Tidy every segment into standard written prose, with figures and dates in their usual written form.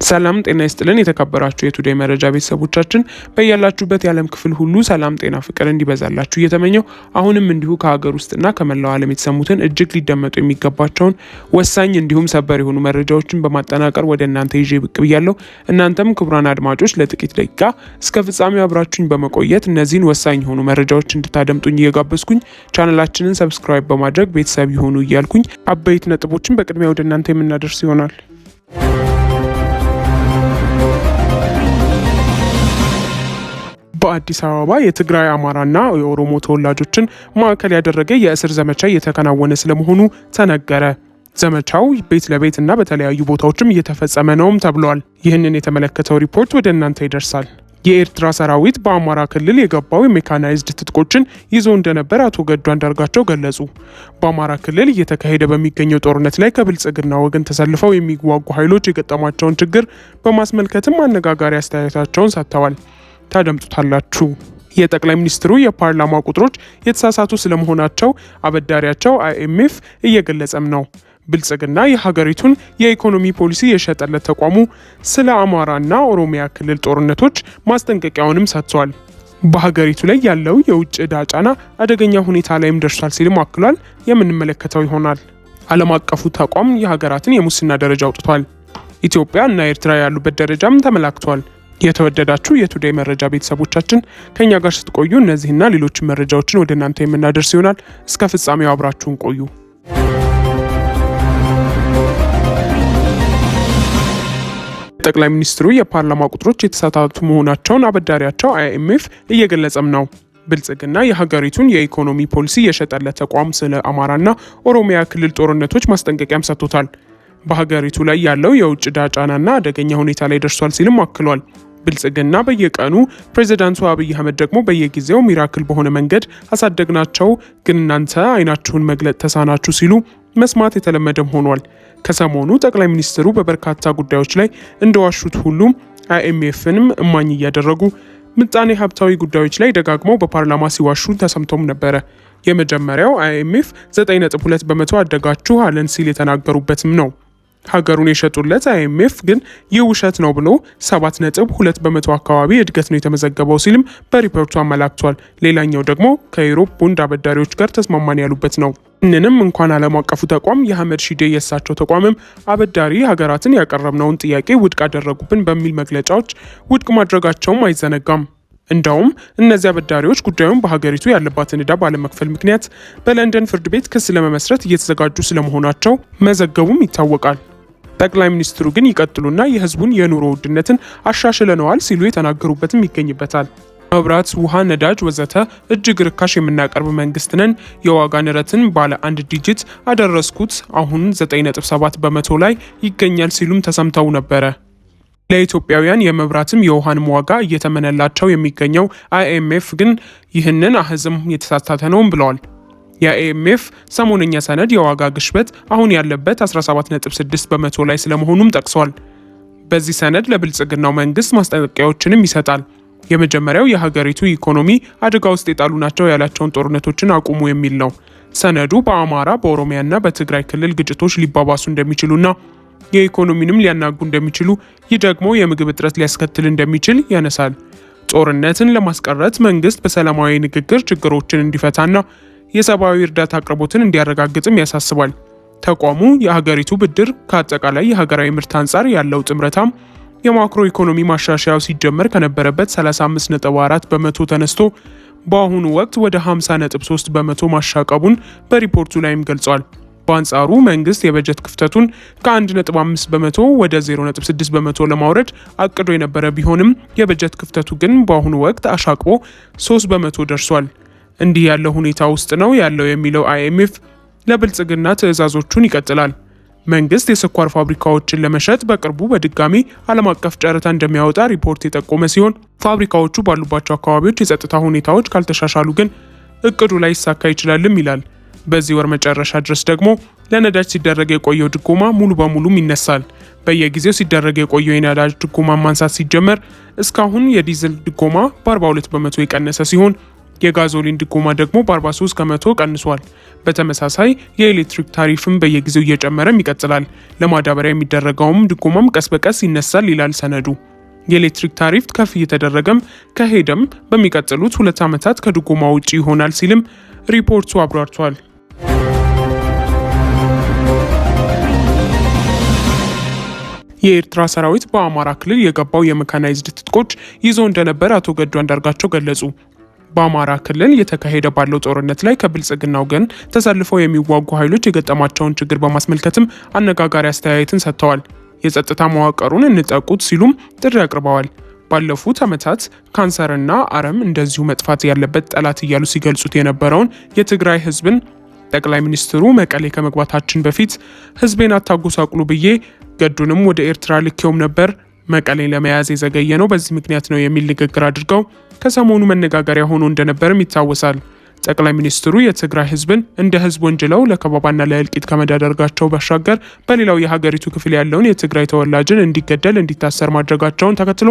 ሰላም ጤና ይስጥልን የተከበራችሁ የቱዴይ መረጃ ቤተሰቦቻችን በእያላችሁበት የዓለም ክፍል ሁሉ ሰላም ጤና ፍቅር እንዲበዛላችሁ እየተመኘው አሁንም እንዲሁ ከሀገር ውስጥና ከመላው ዓለም የተሰሙትን እጅግ ሊደመጡ የሚገባቸውን ወሳኝ እንዲሁም ሰበር የሆኑ መረጃዎችን በማጠናቀር ወደ እናንተ ይዤ ብቅ ብያለሁ። እናንተም ክቡራን አድማጮች ለጥቂት ደቂቃ እስከ ፍጻሜው አብራችሁኝ በመቆየት እነዚህን ወሳኝ የሆኑ መረጃዎች እንድታደምጡኝ እየጋበዝኩኝ ቻናላችንን ሰብስክራይብ በማድረግ ቤተሰብ ይሁኑ እያልኩኝ አበይት ነጥቦችን በቅድሚያ ወደ እናንተ የምናደርስ ይሆናል። በአዲስ አበባ የትግራይ አማራና የኦሮሞ ተወላጆችን ማዕከል ያደረገ የእስር ዘመቻ እየተከናወነ ስለመሆኑ ተነገረ። ዘመቻው ቤት ለቤትና በተለያዩ ቦታዎችም እየተፈጸመ ነውም ተብሏል። ይህንን የተመለከተው ሪፖርት ወደ እናንተ ይደርሳል። የኤርትራ ሰራዊት በአማራ ክልል የገባው የሜካናይዝድ ትጥቆችን ይዞ እንደነበር አቶ ገዱ አንዳርጋቸው ገለጹ። በአማራ ክልል እየተካሄደ በሚገኘው ጦርነት ላይ ከብልጽግና ወገን ተሰልፈው የሚዋጉ ኃይሎች የገጠማቸውን ችግር በማስመልከትም አነጋጋሪ አስተያየታቸውን ሰጥተዋል። ታደምጡታላችሁ። የጠቅላይ ሚኒስትሩ የፓርላማ ቁጥሮች የተሳሳቱ ስለመሆናቸው አበዳሪያቸው አይኤምኤፍ እየገለጸም ነው። ብልጽግና የሀገሪቱን የኢኮኖሚ ፖሊሲ የሸጠለት ተቋሙ ስለ አማራና ኦሮሚያ ክልል ጦርነቶች ማስጠንቀቂያውንም ሰጥቷል። በሀገሪቱ ላይ ያለው የውጭ ዕዳ ጫና አደገኛ ሁኔታ ላይም ደርሷል ሲልም አክሏል። የምንመለከተው ይሆናል። ዓለም አቀፉ ተቋም የሀገራትን የሙስና ደረጃ አውጥቷል። ኢትዮጵያ እና ኤርትራ ያሉበት ደረጃም ተመላክቷል። የተወደዳችሁ የቱዴይ መረጃ ቤተሰቦቻችን ከኛ ጋር ስትቆዩ እነዚህና ሌሎች መረጃዎችን ወደ እናንተ የምናደርስ ይሆናል። እስከ ፍጻሜው አብራችሁን ቆዩ። ጠቅላይ ሚኒስትሩ የፓርላማ ቁጥሮች የተሳሳቱ መሆናቸውን አበዳሪያቸው አይኤምኤፍ እየገለጸም ነው። ብልጽግና የሀገሪቱን የኢኮኖሚ ፖሊሲ የሸጠለት ተቋም ስለ አማራና ኦሮሚያ ክልል ጦርነቶች ማስጠንቀቂያም ሰጥቶታል። በሀገሪቱ ላይ ያለው የውጭ ዕዳ ጫናና አደገኛ ሁኔታ ላይ ደርሷል ሲልም አክሏል። ብልጽግና በየቀኑ ፕሬዚዳንቱ አብይ አህመድ ደግሞ በየጊዜው ሚራክል በሆነ መንገድ አሳደግናቸው፣ ግን እናንተ አይናችሁን መግለጥ ተሳናችሁ ሲሉ መስማት የተለመደም ሆኗል። ከሰሞኑ ጠቅላይ ሚኒስትሩ በበርካታ ጉዳዮች ላይ እንደዋሹት ሁሉም አይኤምኤፍንም እማኝ እያደረጉ ምጣኔ ሀብታዊ ጉዳዮች ላይ ደጋግመው በፓርላማ ሲዋሹ ተሰምቶም ነበረ። የመጀመሪያው አይኤምኤፍ 9.2 በመቶ አደጋችሁ አለን ሲል የተናገሩበትም ነው። ሀገሩን የሸጡለት አይኤምኤፍ ግን ይህ ውሸት ነው ብሎ 7.2 በመቶ አካባቢ እድገት ነው የተመዘገበው ሲልም በሪፖርቱ አመላክቷል። ሌላኛው ደግሞ ከዩሮፕ ቦንድ አበዳሪዎች ጋር ተስማማን ያሉበት ነው። እነንም እንኳን ዓለም አቀፉ ተቋም የአህመድ ሺዴ የሳቸው ተቋምም አበዳሪ ሀገራትን ያቀረብነውን ጥያቄ ውድቅ አደረጉብን በሚል መግለጫዎች ውድቅ ማድረጋቸውም አይዘነጋም። እንዳውም እነዚህ አበዳሪዎች ጉዳዩን በሀገሪቱ ያለባትን ዕዳ ባለመክፈል ምክንያት በለንደን ፍርድ ቤት ክስ ለመመስረት እየተዘጋጁ ስለመሆናቸው መዘገቡም ይታወቃል። ጠቅላይ ሚኒስትሩ ግን ይቀጥሉና የህዝቡን የኑሮ ውድነትን አሻሽለነዋል ሲሉ የተናገሩበትም ይገኝበታል። መብራት፣ ውሃ፣ ነዳጅ ወዘተ እጅግ ርካሽ የምናቀርብ መንግስት ነን። የዋጋ ንረትን ባለ አንድ ዲጂት አደረስኩት፣ አሁን 9.7 በመቶ ላይ ይገኛል ሲሉም ተሰምተው ነበረ። ለኢትዮጵያውያን የመብራትም የውሃንም ዋጋ እየተመነላቸው የሚገኘው አይኤምኤፍ ግን ይህንን አህዝም የተሳሳተ ነውም ብለዋል። የአይኤምኤፍ ሰሞነኛ ሰነድ የዋጋ ግሽበት አሁን ያለበት 17.6 በመቶ ላይ ስለመሆኑም ጠቅሷል። በዚህ ሰነድ ለብልጽግናው መንግስት ማስጠንቀቂያዎችንም ይሰጣል። የመጀመሪያው የሀገሪቱ ኢኮኖሚ አደጋ ውስጥ የጣሉ ናቸው ያላቸውን ጦርነቶችን አቁሙ የሚል ነው። ሰነዱ በአማራ በኦሮሚያና በትግራይ ክልል ግጭቶች ሊባባሱ እንደሚችሉና የኢኮኖሚንም ሊያናጉ እንደሚችሉ፣ ይህ ደግሞ የምግብ እጥረት ሊያስከትል እንደሚችል ያነሳል። ጦርነትን ለማስቀረት መንግስት በሰላማዊ ንግግር ችግሮችን እንዲፈታና የሰብአዊ እርዳታ አቅርቦትን እንዲያረጋግጥም ያሳስባል። ተቋሙ የሀገሪቱ ብድር ከአጠቃላይ የሀገራዊ ምርት አንጻር ያለው ጥምረታም የማክሮ ኢኮኖሚ ማሻሻያው ሲጀመር ከነበረበት 35.4 በመቶ ተነስቶ በአሁኑ ወቅት ወደ 50.3 በመቶ ማሻቀቡን በሪፖርቱ ላይም ገልጿል። በአንጻሩ መንግስት የበጀት ክፍተቱን ከ1.5 በመቶ ወደ 0.6 በመቶ ለማውረድ አቅዶ የነበረ ቢሆንም የበጀት ክፍተቱ ግን በአሁኑ ወቅት አሻቅቦ 3 በመቶ ደርሷል። እንዲህ ያለው ሁኔታ ውስጥ ነው ያለው የሚለው አይኤምኤፍ ለብልጽግና ትዕዛዞቹን ይቀጥላል። መንግስት የስኳር ፋብሪካዎችን ለመሸጥ በቅርቡ በድጋሚ ዓለም አቀፍ ጨረታ እንደሚያወጣ ሪፖርት የጠቆመ ሲሆን ፋብሪካዎቹ ባሉባቸው አካባቢዎች የጸጥታ ሁኔታዎች ካልተሻሻሉ ግን እቅዱ ላይ ይሳካ ይችላልም ይላል። በዚህ ወር መጨረሻ ድረስ ደግሞ ለነዳጅ ሲደረግ የቆየው ድጎማ ሙሉ በሙሉም ይነሳል። በየጊዜው ሲደረግ የቆየው የነዳጅ ድጎማ ማንሳት ሲጀመር እስካሁን የዲዝል ድጎማ በ42 በመቶ የቀነሰ ሲሆን የጋዞሊን ድጎማ ደግሞ በ43 ከመቶ ቀንሷል። በተመሳሳይ የኤሌክትሪክ ታሪፍም በየጊዜው እየጨመረም ይቀጥላል። ለማዳበሪያ የሚደረገውም ድጎማም ቀስ በቀስ ይነሳል ይላል ሰነዱ። የኤሌክትሪክ ታሪፍ ከፍ እየተደረገም ከሄደም በሚቀጥሉት 2 ዓመታት ከድጎማ ውጪ ይሆናል ሲልም ሪፖርቱ አብራርቷል። የኤርትራ ሰራዊት በአማራ ክልል የገባው የሜካናይዝድ ትጥቆች ይዞ እንደነበር አቶ ገዱ አንዳርጋቸው ገለጹ። በአማራ ክልል የተካሄደ ባለው ጦርነት ላይ ከብልጽግናው ወገን ተሰልፈው የሚዋጉ ኃይሎች የገጠማቸውን ችግር በማስመልከትም አነጋጋሪ አስተያየትን ሰጥተዋል። የጸጥታ መዋቅሩን እንጠቁት ሲሉም ጥሪ አቅርበዋል። ባለፉት ዓመታት ካንሰርና አረም እንደዚሁ መጥፋት ያለበት ጠላት እያሉ ሲገልጹት የነበረውን የትግራይ ህዝብን ጠቅላይ ሚኒስትሩ መቀሌ ከመግባታችን በፊት ህዝቤን አታጎሳቁሉ ብዬ ገዱንም ወደ ኤርትራ ልኬውም ነበር፣ መቀሌን ለመያዝ የዘገየ ነው በዚህ ምክንያት ነው የሚል ንግግር አድርገው ከሰሞኑ መነጋገሪያ ሆኖ እንደነበርም ይታወሳል። ጠቅላይ ሚኒስትሩ የትግራይ ህዝብን እንደ ህዝብ ወንጅለው ለከበባና ለእልቂት ከመዳረጋቸው ባሻገር በሌላው የሀገሪቱ ክፍል ያለውን የትግራይ ተወላጅን እንዲገደል እንዲታሰር ማድረጋቸውን ተከትሎ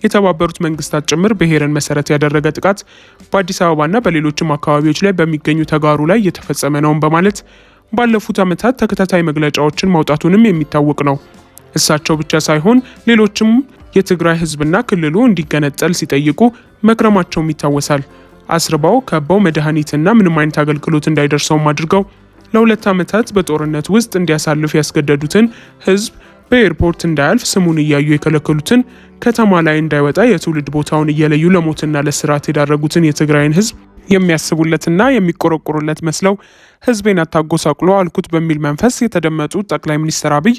የተባበሩት መንግስታት ጭምር ብሔርን መሰረት ያደረገ ጥቃት በአዲስ አበባና በሌሎችም አካባቢዎች ላይ በሚገኙ ተጋሩ ላይ እየተፈጸመ ነው በማለት ባለፉት ዓመታት ተከታታይ መግለጫዎችን ማውጣቱንም የሚታወቅ ነው። እሳቸው ብቻ ሳይሆን ሌሎችም የትግራይ ህዝብና ክልሉ እንዲገነጠል ሲጠይቁ መክረማቸውም ይታወሳል። አስርባው ከበው መድኃኒትና ምንም አይነት አገልግሎት እንዳይደርሰውም አድርገው ለ2 ዓመታት በጦርነት ውስጥ እንዲያሳልፍ ያስገደዱትን ህዝብ በኤርፖርት እንዳያልፍ ስሙን እያዩ የከለከሉትን ከተማ ላይ እንዳይወጣ የትውልድ ቦታውን እየለዩ ለሞትና ለስርዓት የዳረጉትን የትግራይን ህዝብ የሚያስቡለትና የሚቆረቆሩለት መስለው ህዝቤን አታጎሳቁሎ አልኩት በሚል መንፈስ የተደመጡት ጠቅላይ ሚኒስትር አብይ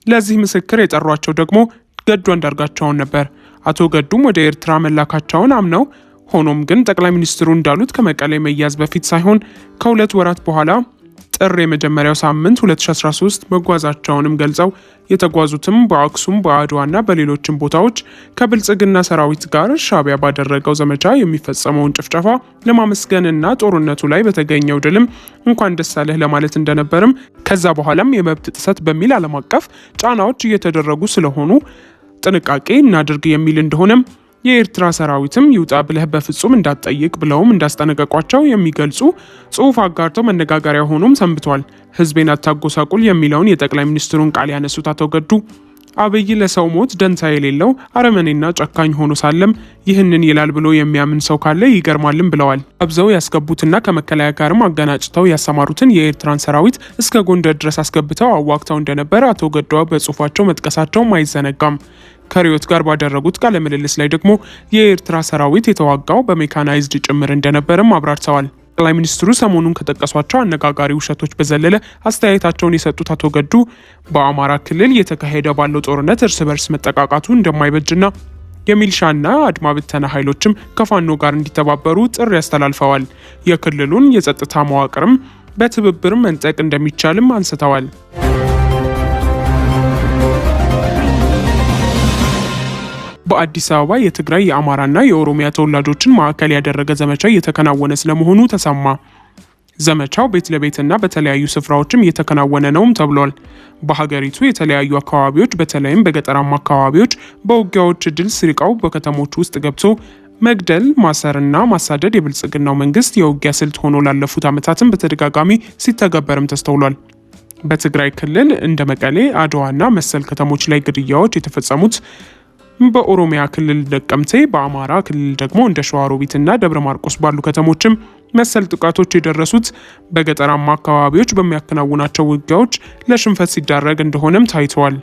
ለዚህ ምስክር የጠሯቸው ደግሞ ገዱ አንዳርጋቸውን ነበር። አቶ ገዱም ወደ ኤርትራ መላካቸውን አምነው ሆኖም ግን ጠቅላይ ሚኒስትሩ እንዳሉት ከመቀሌ መያዝ በፊት ሳይሆን ከ2 ወራት በኋላ ጥር የመጀመሪያው ሳምንት 2013 መጓዛቸውንም ገልጸው የተጓዙትም በአክሱም በአድዋና በሌሎችም ቦታዎች ከብልጽግና ሰራዊት ጋር ሻዕቢያ ባደረገው ዘመቻ የሚፈጸመውን ጭፍጨፋ ለማመስገንና ጦርነቱ ላይ በተገኘው ድልም እንኳን ደስ አለህ ለማለት እንደነበርም ከዛ በኋላም የመብት ጥሰት በሚል ዓለም አቀፍ ጫናዎች እየተደረጉ ስለሆኑ ጥንቃቄ እናድርግ የሚል እንደሆነም የኤርትራ ሰራዊትም ይውጣ ብለህ በፍጹም እንዳትጠይቅ ብለውም እንዳስጠነቀቋቸው የሚገልጹ ጽሑፍ አጋርተው መነጋገሪያ ሆኖም ሰንብቷል። ህዝቤን አታጎሳቁል የሚለውን የጠቅላይ ሚኒስትሩን ቃል ያነሱት አቶ ገዱ አብይ ለሰው ሞት ደንታ የሌለው አረመኔና ጨካኝ ሆኖ ሳለም ይህንን ይላል ብሎ የሚያምን ሰው ካለ ይገርማልም ብለዋል። አብዘው ያስገቡትና ከመከላከያ ጋርም አገናጭተው ያሰማሩትን የኤርትራን ሰራዊት እስከ ጎንደር ድረስ አስገብተው አዋግተው እንደነበረ አቶ ገዱ በጽሑፋቸው መጥቀሳቸውም አይዘነጋም። ከሪዮት ጋር ባደረጉት ቃለ ምልልስ ላይ ደግሞ የኤርትራ ሰራዊት የተዋጋው በሜካናይዝድ ጭምር እንደነበረም አብራርተዋል። ጠቅላይ ሚኒስትሩ ሰሞኑን ከጠቀሷቸው አነጋጋሪ ውሸቶች በዘለለ አስተያየታቸውን የሰጡት አቶ ገዱ በአማራ ክልል የተካሄደ ባለው ጦርነት እርስ በርስ መጠቃቃቱ እንደማይበጅና የሚሊሻና አድማ ብተና ኃይሎችም ከፋኖ ጋር እንዲተባበሩ ጥሪ አስተላልፈዋል። የክልሉን የጸጥታ መዋቅርም በትብብር መንጠቅ እንደሚቻልም አንስተዋል። በአዲስ አበባ የትግራይ የአማራና የኦሮሚያ ተወላጆችን ማዕከል ያደረገ ዘመቻ እየተከናወነ ስለመሆኑ ተሰማ። ዘመቻው ቤት ለቤትና በተለያዩ ስፍራዎችም እየተከናወነ ነውም ተብሏል። በሀገሪቱ የተለያዩ አካባቢዎች በተለይም በገጠራማ አካባቢዎች በውጊያዎች ድል ስርቀው በከተሞች ውስጥ ገብቶ መግደል፣ ማሰርና ማሳደድ የብልጽግናው መንግስት የውጊያ ስልት ሆኖ ላለፉት ዓመታትም በተደጋጋሚ ሲተገበርም ተስተውሏል። በትግራይ ክልል እንደ መቀሌ፣ አድዋና መሰል ከተሞች ላይ ግድያዎች የተፈጸሙት በኦሮሚያ ክልል ነቀምቴ፣ በአማራ ክልል ደግሞ እንደ ሸዋሮቢትና ደብረ ማርቆስ ባሉ ከተሞችም መሰል ጥቃቶች የደረሱት በገጠራማ አካባቢዎች በሚያከናውናቸው ውጊያዎች ለሽንፈት ሲዳረግ እንደሆነም ታይተዋል።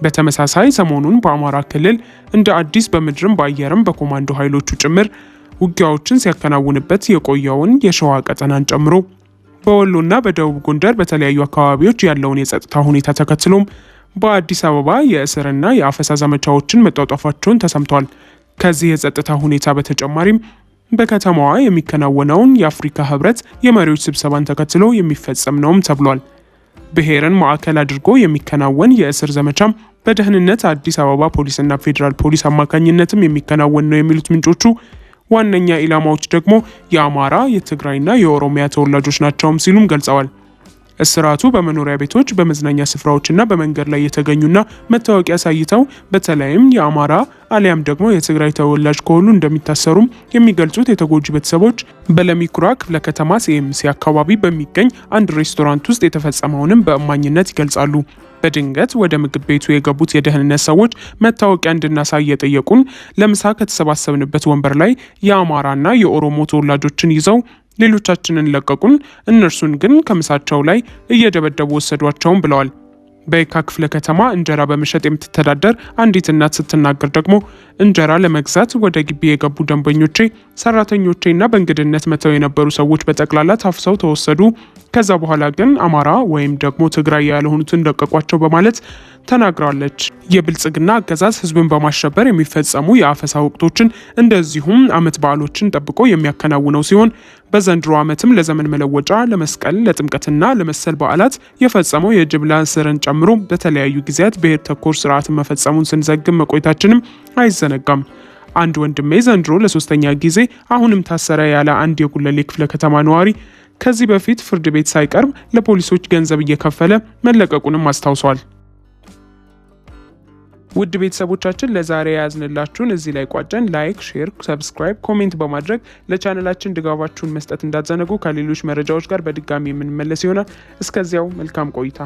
በተመሳሳይ ሰሞኑን በአማራ ክልል እንደ አዲስ በምድርም በአየርም በኮማንዶ ኃይሎቹ ጭምር ውጊያዎችን ሲያከናውንበት የቆየውን የሸዋ ቀጠናን ጨምሮ በወሎና በደቡብ ጎንደር በተለያዩ አካባቢዎች ያለውን የጸጥታ ሁኔታ ተከትሎም በአዲስ አበባ የእስርና የአፈሳ ዘመቻዎችን መጧጧፋቸውን ተሰምቷል። ከዚህ የጸጥታ ሁኔታ በተጨማሪም በከተማዋ የሚከናወነውን የአፍሪካ ህብረት የመሪዎች ስብሰባን ተከትሎ የሚፈጸም ነውም ተብሏል። ብሔርን ማዕከል አድርጎ የሚከናወን የእስር ዘመቻም በደህንነት አዲስ አበባ ፖሊስና ፌዴራል ፖሊስ አማካኝነትም የሚከናወን ነው የሚሉት ምንጮቹ፣ ዋነኛ ኢላማዎች ደግሞ የአማራ፣ የትግራይና የኦሮሚያ ተወላጆች ናቸውም ሲሉም ገልጸዋል። እስራቱ በመኖሪያ ቤቶች፣ በመዝናኛ ስፍራዎችና በመንገድ ላይ የተገኙና መታወቂያ አሳይተው በተለይም የአማራ አሊያም ደግሞ የትግራይ ተወላጅ ከሆኑ እንደሚታሰሩም የሚገልጹት የተጎጂ ቤተሰቦች በለሚኩራ ክፍለ ከተማ ሲኤምሲ አካባቢ በሚገኝ አንድ ሬስቶራንት ውስጥ የተፈጸመውንም በእማኝነት ይገልጻሉ። በድንገት ወደ ምግብ ቤቱ የገቡት የደህንነት ሰዎች መታወቂያ እንድናሳይ የጠየቁን፣ ለምሳ ከተሰባሰብንበት ወንበር ላይ የአማራና የኦሮሞ ተወላጆችን ይዘው ሌሎቻችንን ለቀቁን፣ እነርሱን ግን ከምሳቸው ላይ እየደበደቡ ወሰዷቸውም ብለዋል። በየካ ክፍለ ከተማ እንጀራ በመሸጥ የምትተዳደር አንዲት እናት ስትናገር ደግሞ እንጀራ ለመግዛት ወደ ግቢ የገቡ ደንበኞቼ፣ ሰራተኞቼና በእንግድነት መተው የነበሩ ሰዎች በጠቅላላ ታፍሰው ተወሰዱ። ከዛ በኋላ ግን አማራ ወይም ደግሞ ትግራይ ያልሆኑትን ለቀቋቸው በማለት ተናግራለች። የብልጽግና አገዛዝ ህዝብን በማሸበር የሚፈጸሙ የአፈሳ ወቅቶችን እንደዚሁም አመት በዓሎችን ጠብቆ የሚያከናውነው ሲሆን በዘንድሮ ዓመትም ለዘመን መለወጫ፣ ለመስቀል፣ ለጥምቀትና ለመሰል በዓላት የፈጸመው የጅምላ እስርን ጨምሮ በተለያዩ ጊዜያት ብሔር ተኮር ስርዓትን መፈጸሙን ስንዘግብ መቆየታችንም አይዘነጋም። አንድ ወንድሜ ዘንድሮ ለ3ኛ ጊዜ አሁንም ታሰረ ያለ አንድ የጉለሌ ክፍለ ከተማ ነዋሪ ከዚህ በፊት ፍርድ ቤት ሳይቀርብ ለፖሊሶች ገንዘብ እየከፈለ መለቀቁንም አስታውሷል። ውድ ቤተሰቦቻችን ለዛሬ ያዝንላችሁን እዚህ ላይ ቋጨን። ላይክ፣ ሼር፣ ሰብስክራይብ፣ ኮሜንት በማድረግ ለቻናላችን ድጋፋችሁን መስጠት እንዳትዘነጉ። ከሌሎች መረጃዎች ጋር በድጋሚ የምንመለስ ይሆናል። እስከዚያው መልካም ቆይታ